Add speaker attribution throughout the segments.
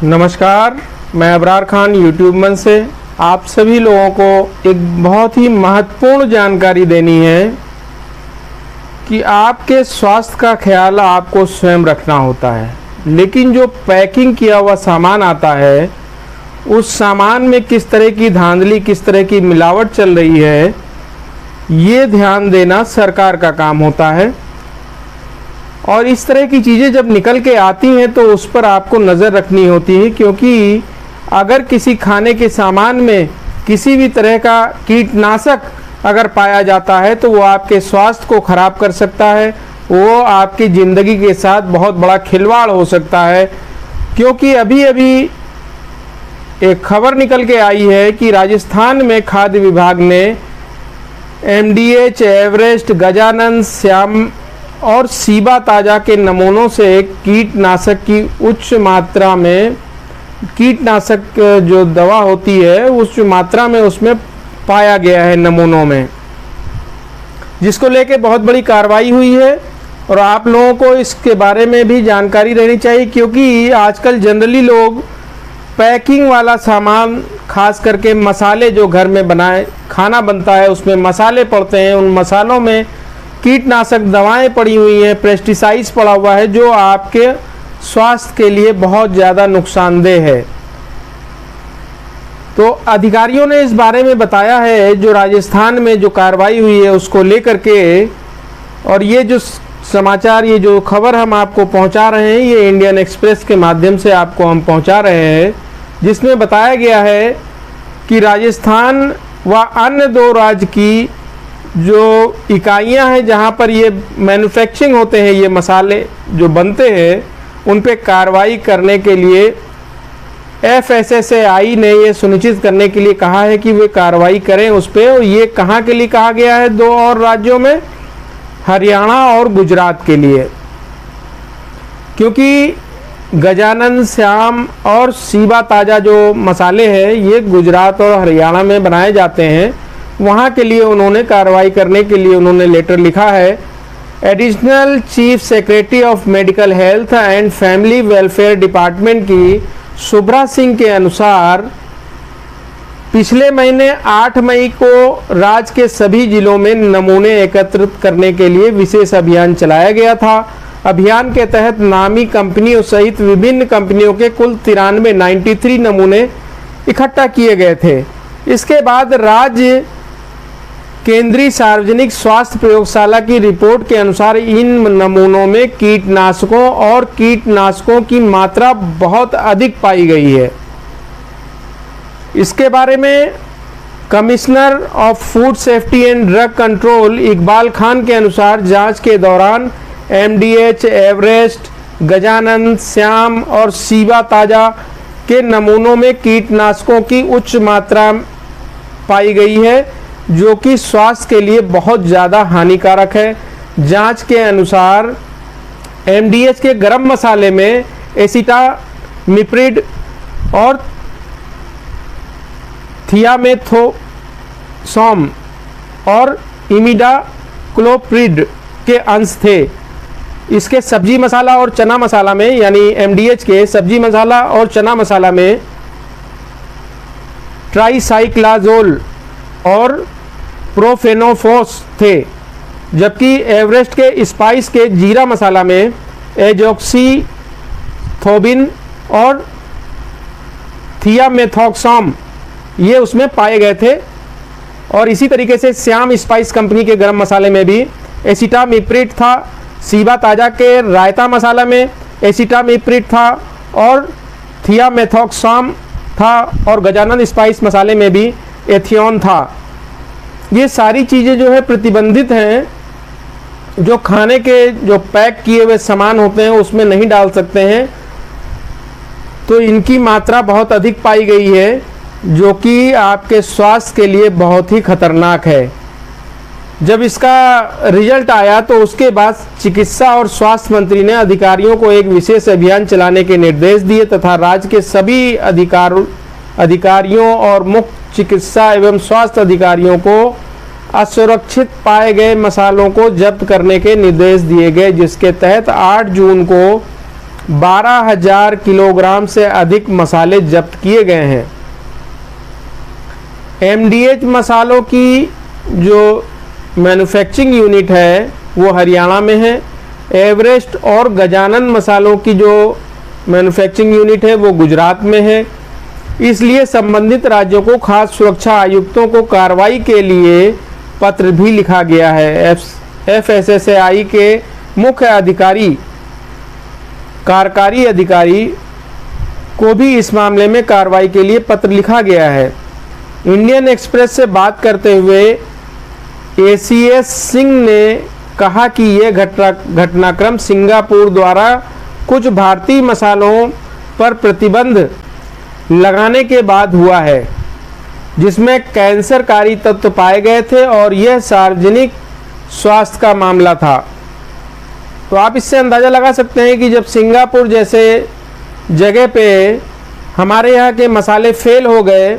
Speaker 1: नमस्कार, मैं अबरार खान यूट्यूब मन से आप सभी लोगों को एक बहुत ही महत्वपूर्ण जानकारी देनी है कि आपके स्वास्थ्य का ख्याल आपको स्वयं रखना होता है, लेकिन जो पैकिंग किया हुआ सामान आता है उस सामान में किस तरह की धांधली, किस तरह की मिलावट चल रही है, ये ध्यान देना सरकार का काम होता है। और इस तरह की चीज़ें जब निकल के आती हैं तो उस पर आपको नज़र रखनी होती है, क्योंकि अगर किसी खाने के सामान में किसी भी तरह का कीटनाशक अगर पाया जाता है तो वो आपके स्वास्थ्य को ख़राब कर सकता है, वो आपकी ज़िंदगी के साथ बहुत बड़ा खिलवाड़ हो सकता है। क्योंकि अभी अभी एक खबर निकल के आई है कि राजस्थान में खाद्य विभाग ने MDH, एवरेस्ट, गजानन, श्याम और सीबा ताजा के नमूनों से कीटनाशक की उच्च मात्रा में, कीटनाशक जो दवा होती है उच्च मात्रा में उसमें पाया गया है नमूनों में, जिसको लेके बहुत बड़ी कार्रवाई हुई है। और आप लोगों को इसके बारे में भी जानकारी रहनी चाहिए, क्योंकि आजकल जनरली लोग पैकिंग वाला सामान, खास करके मसाले जो घर में बनाए खाना बनता है उसमें मसाले पड़ते हैं, उन मसालों में कीटनाशक दवाएं पड़ी हुई हैं, पेस्टिसाइड्स पड़ा हुआ है, जो आपके स्वास्थ्य के लिए बहुत ज़्यादा नुकसानदेह है। तो अधिकारियों ने इस बारे में बताया है, जो राजस्थान में जो कार्रवाई हुई है उसको लेकर के। और ये जो समाचार, ये जो खबर हम आपको पहुंचा रहे हैं, ये इंडियन एक्सप्रेस के माध्यम से आपको हम पहुंचा रहे हैं, जिसमें बताया गया है कि राजस्थान व अन्य 2 राज्य की जो इकाइयां हैं जहां पर ये मैन्युफैक्चरिंग होते हैं, ये मसाले जो बनते हैं, उन पे कार्रवाई करने के लिए FSSAI ने ये सुनिश्चित करने के लिए कहा है कि वे कार्रवाई करें उस पर। और ये कहाँ के लिए कहा गया है? 2 और राज्यों में, हरियाणा और गुजरात के लिए। क्योंकि गजानन, श्याम और सीबा ताजा जो मसाले हैं ये गुजरात और हरियाणा में बनाए जाते हैं, वहाँ के लिए उन्होंने कार्रवाई करने के लिए उन्होंने लेटर लिखा है। Additional chief secretary of medical health and family welfare department की शुभ्रा सिंह के अनुसार पिछले महीने 8 मई को राज्य के सभी जिलों में नमूने एकत्रित करने के लिए विशेष अभियान चलाया गया था। अभियान के तहत नामी कंपनियों सहित विभिन्न कंपनियों के कुल 93 नमूने इकट्ठा किए गए थे। इसके बाद राज्य केंद्रीय सार्वजनिक स्वास्थ्य प्रयोगशाला की रिपोर्ट के अनुसार इन नमूनों में कीटनाशकों की मात्रा बहुत अधिक पाई गई है। इसके बारे में commissioner of food safety and drug control Iqbal Khan के अनुसार जांच के दौरान MDH, एवरेस्ट, गजानन, श्याम और सीबा ताजा के नमूनों में कीटनाशकों की उच्च मात्रा पाई गई है, जो कि स्वास्थ्य के लिए बहुत ज़्यादा हानिकारक है। जांच के अनुसार MDH के गरम मसाले में एसिटामिप्रिड और थियामेथोसोम और इमिडाक्लोप्रिड के अंश थे। इसके सब्जी मसाला और चना मसाला में, यानी MDH के सब्जी मसाला और चना मसाला में ट्राइसाइक्लाजोल और प्रोफेनोफोस थे, जबकि एवरेस्ट के स्पाइस के जीरा मसाला में एजोक्सीथोबिन और थियामेथोक्सोम ये उसमें पाए गए थे। और इसी तरीके से श्याम स्पाइस कंपनी के गरम मसाले में भी एसिटामिप्रिड था, सीबा ताजा के रायता मसाला में एसिटामिप्रिड था और थियामेथोक्सोम था, और गजानन स्पाइस मसाले में भी एथियोन था। ये सारी चीज़ें जो है प्रतिबंधित हैं, जो खाने के जो पैक किए हुए सामान होते हैं उसमें नहीं डाल सकते हैं। तो इनकी मात्रा बहुत अधिक पाई गई है, जो कि आपके स्वास्थ्य के लिए बहुत ही खतरनाक है। जब इसका रिजल्ट आया तो उसके बाद चिकित्सा और स्वास्थ्य मंत्री ने अधिकारियों को एक विशेष अभियान चलाने के निर्देश दिए तथा राज्य के सभी अधिकारियों और मुख्य चिकित्सा एवं स्वास्थ्य अधिकारियों को असुरक्षित पाए गए मसालों को जब्त करने के निर्देश दिए गए, जिसके तहत 8 जून को 12,000 किलोग्राम से अधिक मसाले जब्त किए गए हैं। एमडीएच मसालों की जो मैन्युफैक्चरिंग यूनिट है वो हरियाणा में है। एवरेस्ट और गजानन मसालों की जो मैन्युफैक्चरिंग यूनिट है वो गुजरात में है। इसलिए संबंधित राज्यों को खाद्य सुरक्षा आयुक्तों को कार्रवाई के लिए पत्र भी लिखा गया है। एफएसएसएआई के मुख्य अधिकारी, कार्यकारी अधिकारी को भी इस मामले में कार्रवाई के लिए पत्र लिखा गया है। इंडियन एक्सप्रेस से बात करते हुए एसीएस सिंह ने कहा कि यह घटनाक्रम सिंगापुर द्वारा कुछ भारतीय मसालों पर प्रतिबंध लगाने के बाद हुआ है, जिसमें कैंसरकारी तत्व पाए गए थे और यह सार्वजनिक स्वास्थ्य का मामला था। तो आप इससे अंदाज़ा लगा सकते हैं कि जब सिंगापुर जैसे जगह पे हमारे यहाँ के मसाले फेल हो गए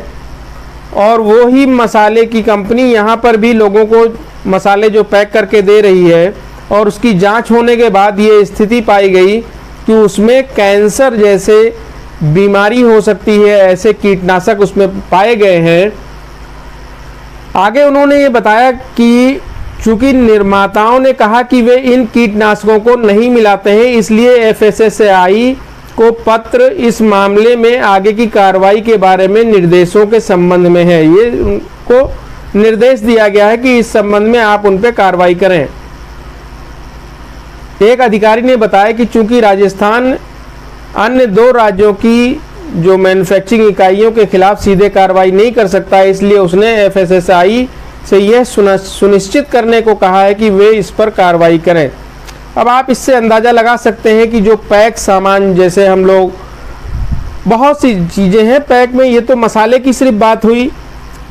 Speaker 1: और वो ही मसाले की कंपनी यहाँ पर भी लोगों को मसाले जो पैक करके दे रही है और उसकी जांच होने के बाद ये स्थिति पाई गई कि उसमें कैंसर जैसे बीमारी हो सकती है, ऐसे कीटनाशक उसमें पाए गए हैं। आगे उन्होंने ये बताया कि चूंकि निर्माताओं ने कहा कि वे इन कीटनाशकों को नहीं मिलाते हैं, इसलिए एफएसएसएआई को पत्र इस मामले में आगे की कार्रवाई के बारे में निर्देशों के संबंध में है। ये उनको निर्देश दिया गया है कि इस संबंध में आप उन पर कार्रवाई करें। एक अधिकारी ने बताया कि चूंकि राजस्थान अन्य 2 राज्यों की जो मैन्युफैक्चरिंग इकाइयों के खिलाफ सीधे कार्रवाई नहीं कर सकता है, इसलिए उसने एफएसएसएआई से यह सुनिश्चित करने को कहा है कि वे इस पर कार्रवाई करें। अब आप इससे अंदाज़ा लगा सकते हैं कि जो पैक सामान, जैसे हम लोग बहुत सी चीज़ें हैं पैक में, ये तो मसाले की सिर्फ बात हुई,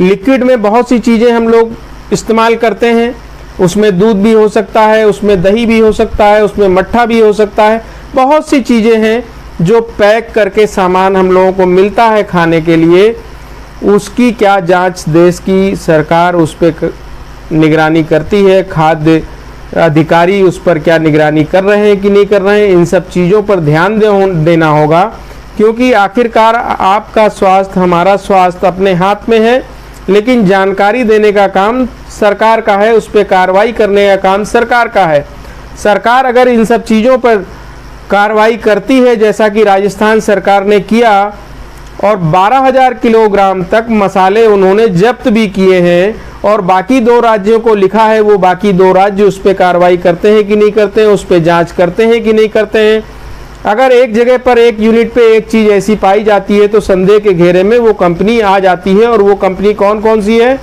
Speaker 1: लिक्विड में बहुत सी चीज़ें हम लोग इस्तेमाल करते हैं। उसमें दूध भी हो सकता है, उसमें दही भी हो सकता है, उसमें मट्ठा भी हो सकता है। बहुत सी चीज़ें हैं जो पैक करके सामान हम लोगों को मिलता है खाने के लिए। उसकी क्या जांच देश की सरकार उस पर निगरानी करती है, खाद्य अधिकारी उस पर क्या निगरानी कर रहे हैं कि नहीं कर रहे हैं, इन सब चीज़ों पर ध्यान देना होगा, क्योंकि आखिरकार आपका स्वास्थ्य, हमारा स्वास्थ्य अपने हाथ में है। लेकिन जानकारी देने का काम सरकार का है, उस पर कार्रवाई करने का काम सरकार का है। सरकार अगर इन सब चीज़ों पर कार्रवाई करती है जैसा कि राजस्थान सरकार ने किया और 12,000 किलोग्राम तक मसाले उन्होंने जब्त भी किए हैं और बाकी 2 राज्यों को लिखा है, वो बाकी 2 राज्य उस पर कार्रवाई करते हैं कि नहीं करते हैं, उस पर जांच करते हैं कि नहीं करते हैं। अगर एक जगह पर, एक यूनिट पे एक चीज़ ऐसी पाई जाती है तो संदेह के घेरे में वो कंपनी आ जाती है। और वो कंपनी कौन कौन सी है?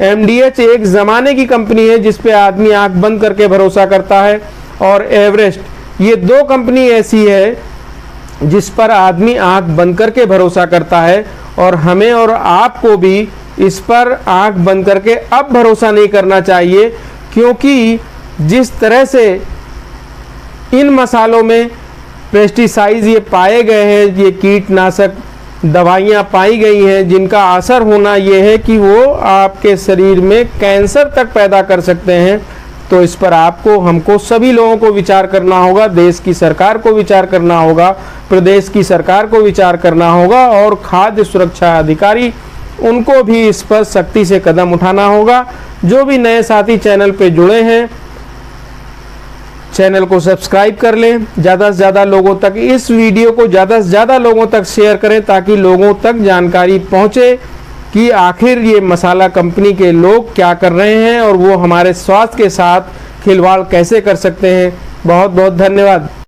Speaker 1: एमडीएच एक ज़माने की कंपनी है जिस पे आदमी आंख बंद करके भरोसा करता है, और एवरेस्ट, ये 2 कंपनी ऐसी है जिस पर आदमी आंख बंद करके भरोसा करता है। और हमें और आपको भी इस पर आंख बंद करके अब भरोसा नहीं करना चाहिए, क्योंकि जिस तरह से इन मसालों में पेस्टिसाइड ये पाए गए हैं, ये कीटनाशक दवाइयाँ पाई गई हैं जिनका असर होना ये है कि वो आपके शरीर में कैंसर तक पैदा कर सकते हैं। तो इस पर आपको, हमको, सभी लोगों को विचार करना होगा। देश की सरकार को विचार करना होगा, प्रदेश की सरकार को विचार करना होगा, और खाद्य सुरक्षा अधिकारी, उनको भी इस पर सख्ती से कदम उठाना होगा। जो भी नए साथी चैनल पे जुड़े हैं, चैनल को सब्सक्राइब कर लें, ज़्यादा से ज़्यादा लोगों तक इस वीडियो को ज़्यादा से ज़्यादा लोगों तक शेयर करें, ताकि लोगों तक जानकारी पहुँचे कि आखिर ये मसाला कंपनी के लोग क्या कर रहे हैं और वो हमारे स्वास्थ्य के साथ खिलवाड़ कैसे कर सकते हैं। बहुत बहुत धन्यवाद।